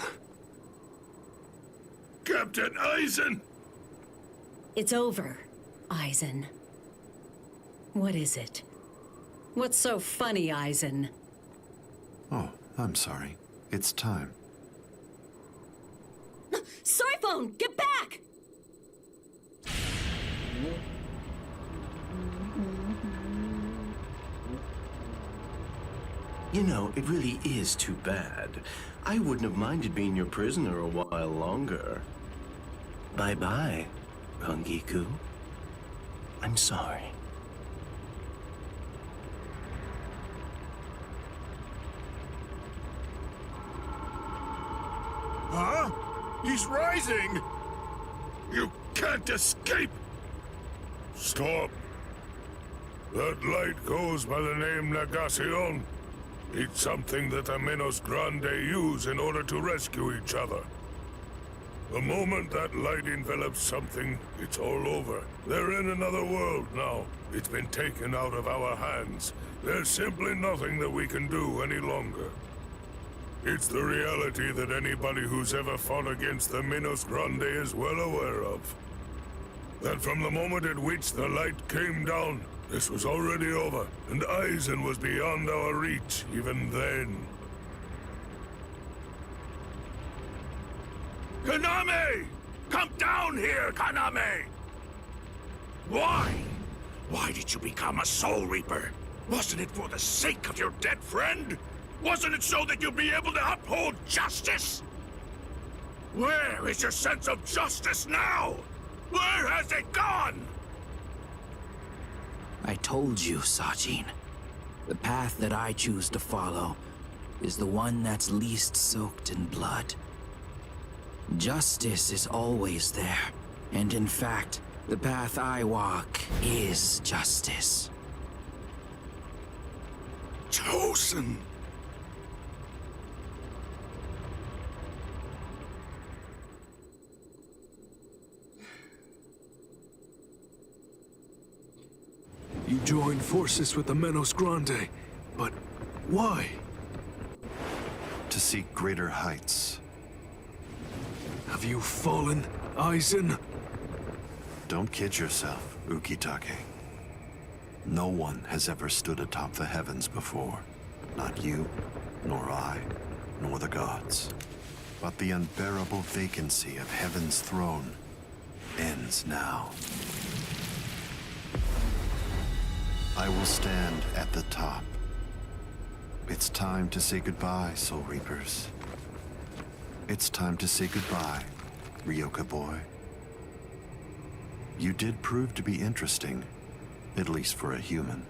Captain Eisen! It's over, Eisen. What is it? What's so funny, Eisen? Oh, I'm sorry. It's time. Soiphone, get back! You know, it really is too bad. I wouldn't have minded being your prisoner a while longer. Bye-bye, Rangiku. I'm sorry. Huh? He's rising! You can't escape! Stop. That light goes by the name Negacion. It's something that the Menos Grande use in order to rescue each other. The moment that light envelops something, it's all over. They're in another world now. It's been taken out of our hands. There's simply nothing that we can do any longer. It's the reality that anybody who's ever fought against the Menos Grande is well aware of. That from the moment at which the light came down, this was already over, and Eisen was beyond our reach even then. Kaname! Come down here, Kaname! Why? Why did you become a Soul Reaper? Wasn't it for the sake of your dead friend? Wasn't it so that you'd be able to uphold justice? Where is your sense of justice now? Where has it gone? I told you, Sajin. The path that I choose to follow is the one that's least soaked in blood. Justice is always there, and in fact, the path I walk is justice. Tosin! You joined forces with the Menos Grande, but why? To seek greater heights. Have you fallen, Eisen? Don't kid yourself, Ukitake. No one has ever stood atop the heavens before. Not you, nor I, nor the gods. But the unbearable vacancy of heaven's throne ends now. I will stand at the top. It's time to say goodbye, Soul Reapers. It's time to say goodbye, Ryoka boy. You did prove to be interesting, at least for a human.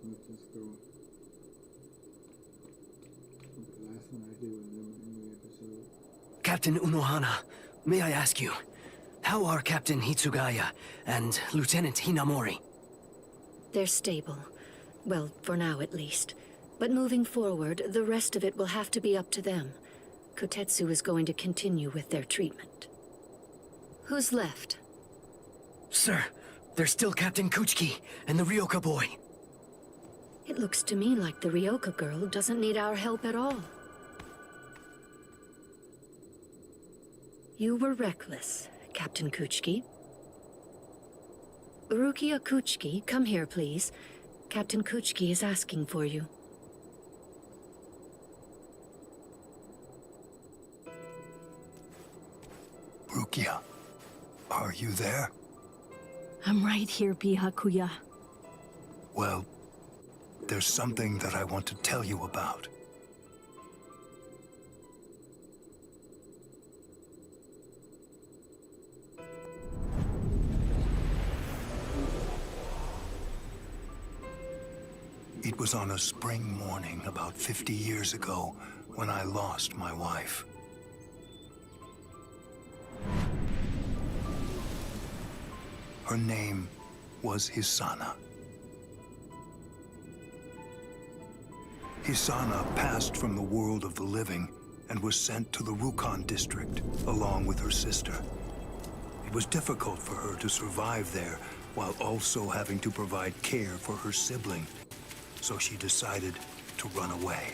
Let's just go. The last one I did was in the episode. Captain Unohana, may I ask you, how are Captain Hitsugaya and Lieutenant Hinamori? They're stable. Well, for now at least. But moving forward, the rest of it will have to be up to them. Kotetsu is going to continue with their treatment. Who's left? Sir, there's still Captain Kuchiki and the Ryoka boy. It looks to me like the Ryoka girl doesn't need our help at all. You were reckless, Captain Kuchiki. Rukia Kuchiki, come here, please. Captain Kuchiki is asking for you. Rukia, are you there? I'm right here, Byakuya. Well, there's something that I want to tell you about. It was on a spring morning about 50 years ago when I lost my wife. Her name was Hisana. Hisana passed from the world of the living and was sent to the Rukon district along with her sister. It was difficult for her to survive there while also having to provide care for her sibling, so she decided to run away.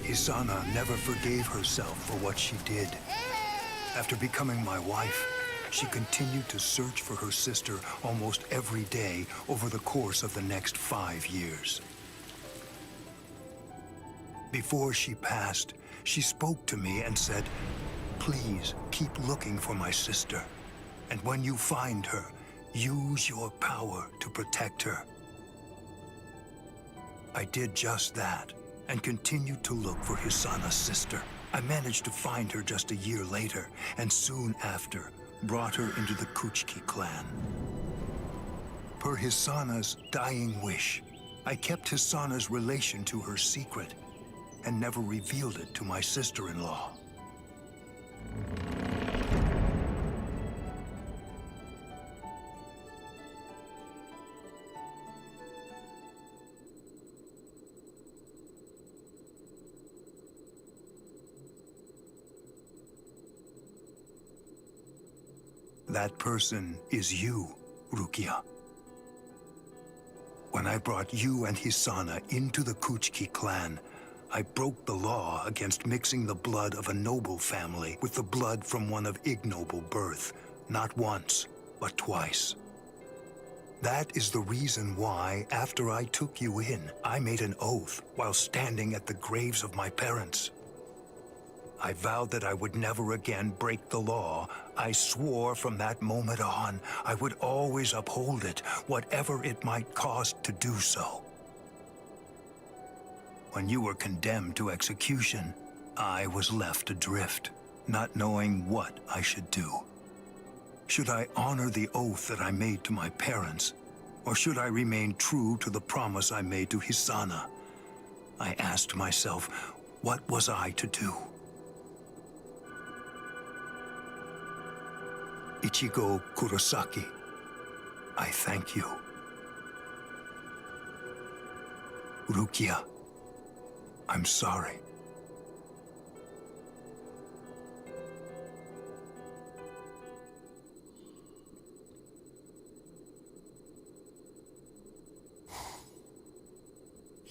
Hisana never forgave herself for what she did. After becoming my wife, she continued to search for her sister almost every day over the course of the next 5 years. Before she passed, she spoke to me and said, "Please keep looking for my sister, and when you find her, use your power to protect her." I did just that, and continued to look for Hisana's sister. I managed to find her just a year later, and soon after, brought her into the Kuchiki clan. Per Hisana's dying wish, I kept Hisana's relation to her secret, and never revealed it to my sister-in-law. That person is you, Rukia. When I brought you and Hisana into the Kuchiki clan, I broke the law against mixing the blood of a noble family with the blood from one of ignoble birth, not once, but twice. That is the reason why, after I took you in, I made an oath while standing at the graves of my parents. I vowed that I would never again break the law. I swore from that moment on, I would always uphold it, whatever it might cost to do so. When you were condemned to execution, I was left adrift, not knowing what I should do. Should I honor the oath that I made to my parents, or should I remain true to the promise I made to Hisana? I asked myself, what was I to do? Ichigo Kurosaki, I thank you. Rukia, I'm sorry.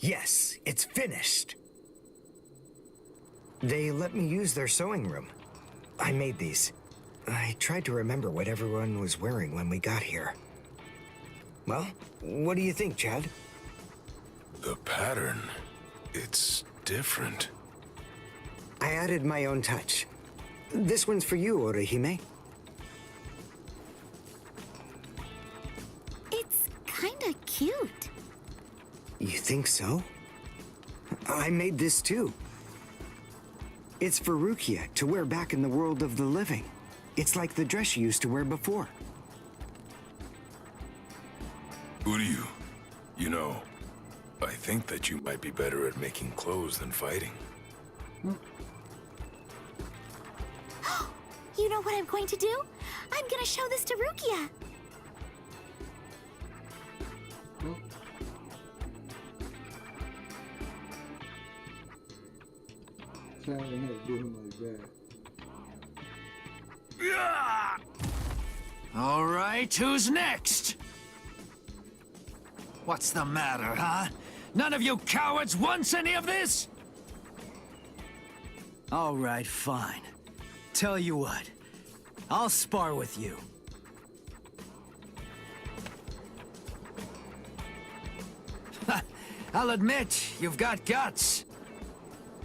Yes, it's finished. They let me use their sewing room. I made these. I tried to remember what everyone was wearing when we got here. Well, what do you think, Chad? The pattern, it's different. I added my own touch. This one's for you, Orihime. It's kinda cute. You think so? I made this too. It's for Rukia to wear back in the world of the living. It's like the dress she used to wear before. Uryu, you know, I think that you might be better at making clothes than fighting. You know what I'm going to do? I'm gonna show this to Rukia. Chad ain't had to do him like that. All right, who's next? What's the matter, huh? None of you cowards wants any of this? All right, fine. Tell you what, I'll spar with you. I'll admit, you've got guts.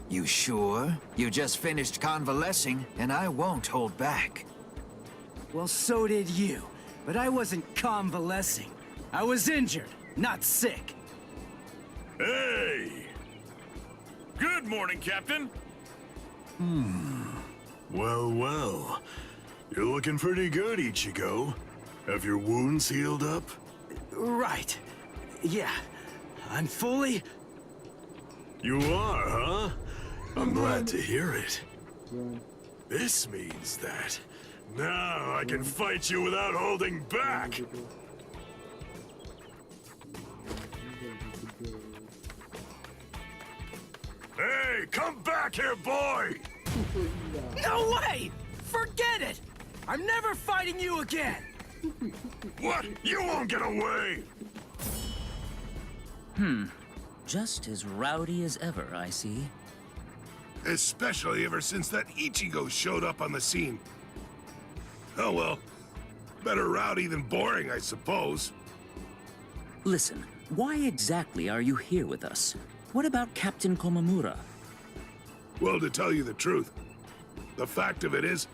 You sure? You just finished convalescing, and I won't hold back. Well, so did you. But I wasn't convalescing. I was injured, not sick. Hey! Good morning, Captain! Well, well. You're looking pretty good, Ichigo. Have your wounds healed up? Right. Yeah. I'm fully... You are, huh? I'm glad to hear it. This means that now I can fight you without holding back. Hey, come back here, boy! No way! Forget it! I'm never fighting you again! What? You won't get away! Just as rowdy as ever, I see. Especially ever since that Ichigo showed up on the scene. Oh well. Better rowdy than boring, I suppose. Listen, why exactly are you here with us? What about Captain Komamura? Well, to tell you the truth, the fact of it is,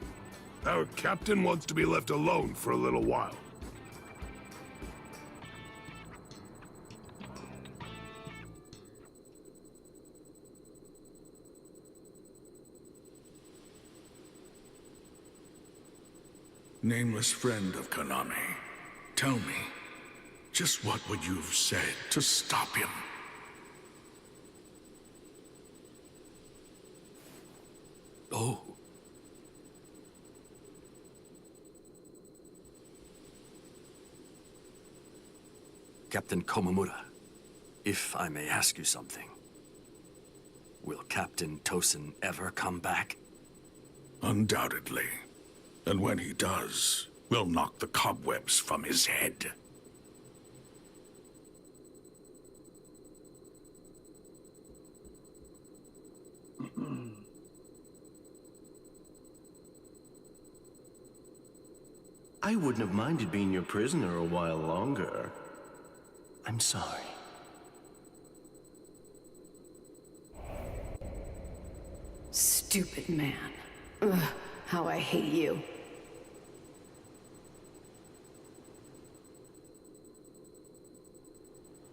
our captain wants to be left alone for a little while. Nameless friend of Konami, tell me, just what would you have said to stop him? Oh. Captain Komamura, if I may ask you something. Will Captain Tosin ever come back? Undoubtedly. And when he does, we'll knock the cobwebs from his head. I wouldn't have minded being your prisoner a while longer. I'm sorry. Stupid man. Ugh, how I hate you.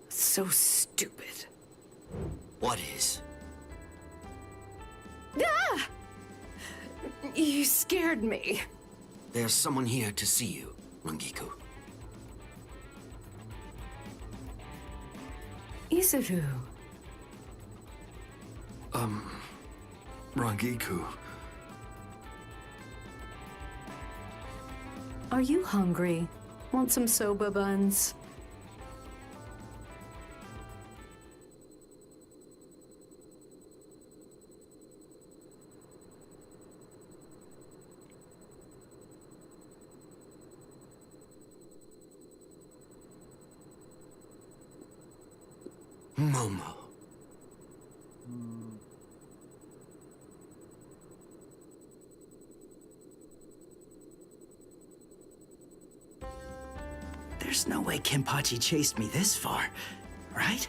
So stupid. What is? Ah! You scared me. There's someone here to see you, Rangiku. Izuru. Rangiku. Are you hungry? Want some soba buns? Momo. There's no way Kenpachi chased me this far, right?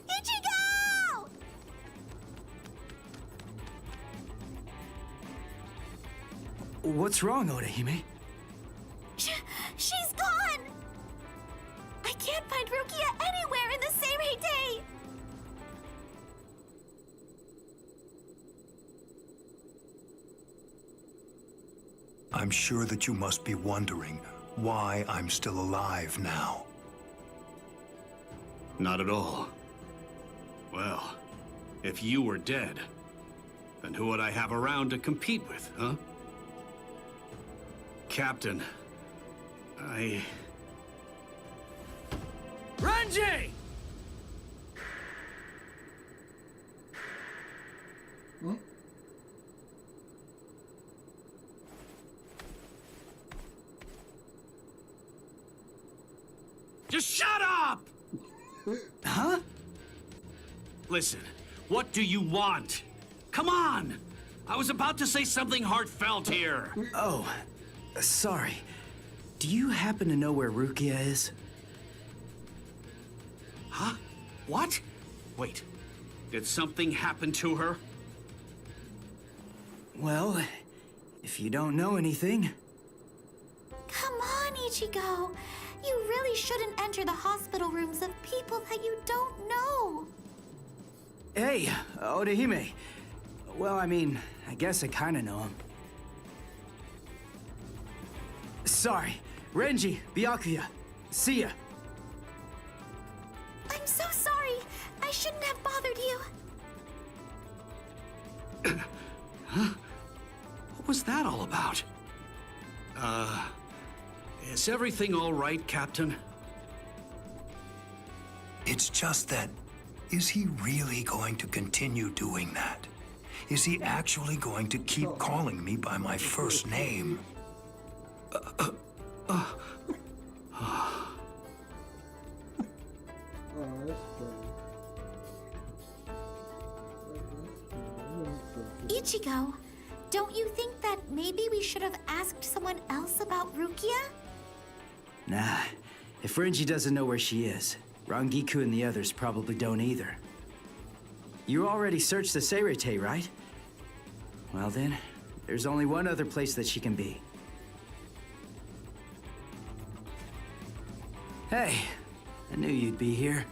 Ichigo! What's wrong, Orihime? She's gone! I can't find Rukia anywhere in the Seirei. I'm sure that you must be wondering why I'm still alive now. Not at all. Well, if you were dead, then who would I have around to compete with, huh? Captain, Renji! Huh? just shut up! Huh? Listen, what do you want? Come on! I was about to say something heartfelt here. Oh, sorry. Do you happen to know where Rukia is? Huh? What? Wait, did something happen to her? Well, if you don't know anything... Come on, Ichigo. You really shouldn't enter the hospital rooms of people that you don't know. Hey, Orihime. Well, I mean, I guess I kinda know him. Sorry. Renji, Byakuya. See ya. I'm so sorry. I shouldn't have bothered you. Huh? What was that all about? Is everything all right, Captain? It's just that, is he really going to continue doing that? Is he actually going to keep calling me by my first name? Ichigo, don't you think that maybe we should have asked someone else about Rukia? Nah, if Renji doesn't know where she is, Rangiku and the others probably don't either. You already searched the Seirei, right? Well then, there's only one other place that she can be. Hey, I knew you'd be here.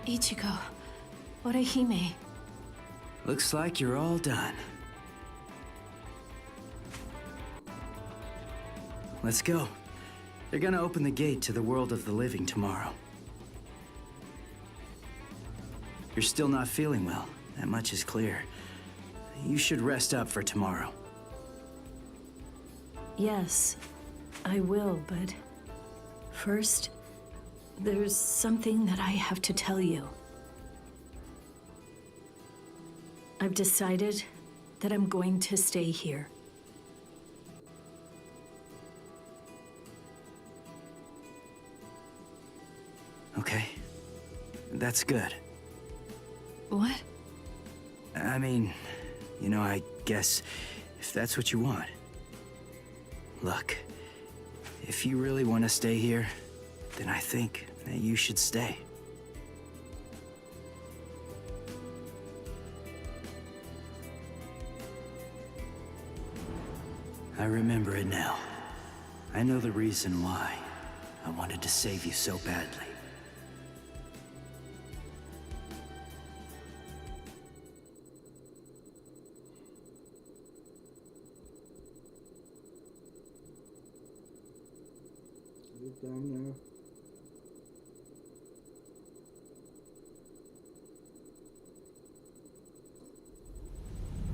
Ichigo, Orihime. Looks like you're all done. Let's go. They're gonna open the gate to the world of the living tomorrow. You're still not feeling well. That much is clear. You should rest up for tomorrow. Yes, I will, but first, there's something that I have to tell you. I've decided that I'm going to stay here. Okay. That's good. What? I mean, you know, I guess if that's what you want. Look, if you really want to stay here, then I think that you should stay. I remember it now. I know the reason why I wanted to save you so badly. Down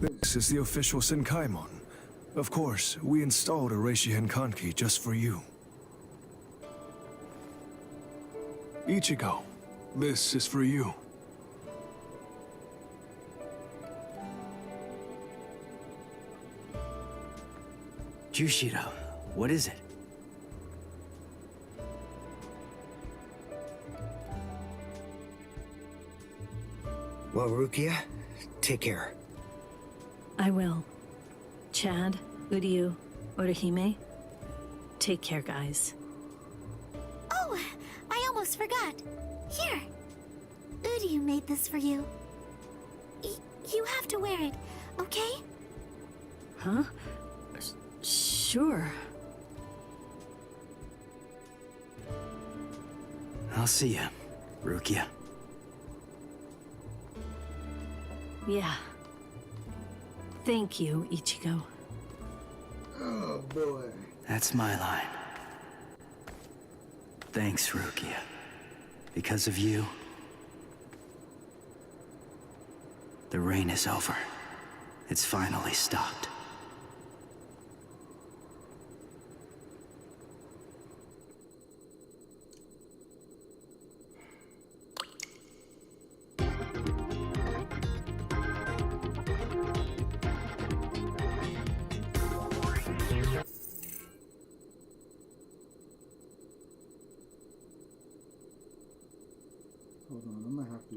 there. This is the official Senkaimon. Of course, we installed a Reishihen Kanki just for you. Ichigo, this is for you. Jushiro, what is it? Well, Rukia, take care. I will. Chad, Uryu, Orihime, take care, guys. Oh, I almost forgot. Here. Uryu made this for you. You have to wear it, okay? Huh? Sure. I'll see ya, Rukia. Yeah. Thank you, Ichigo. Oh boy. That's my line. Thanks, Rukia. Because of you, the rain is over. It's finally stopped. Hold on, I might have to.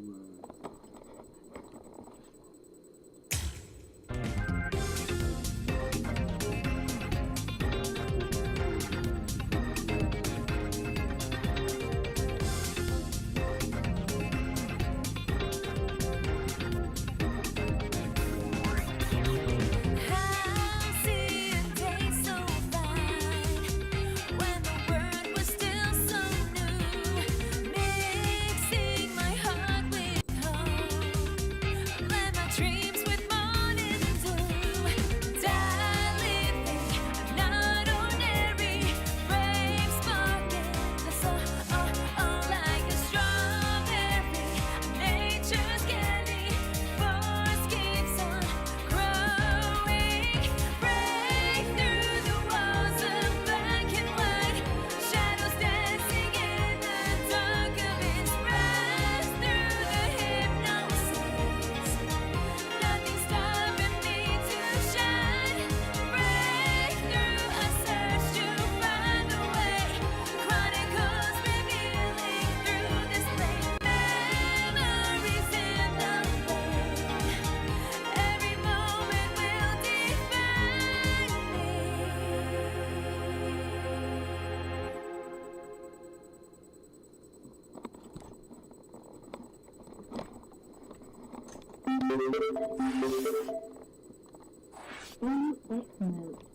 One note.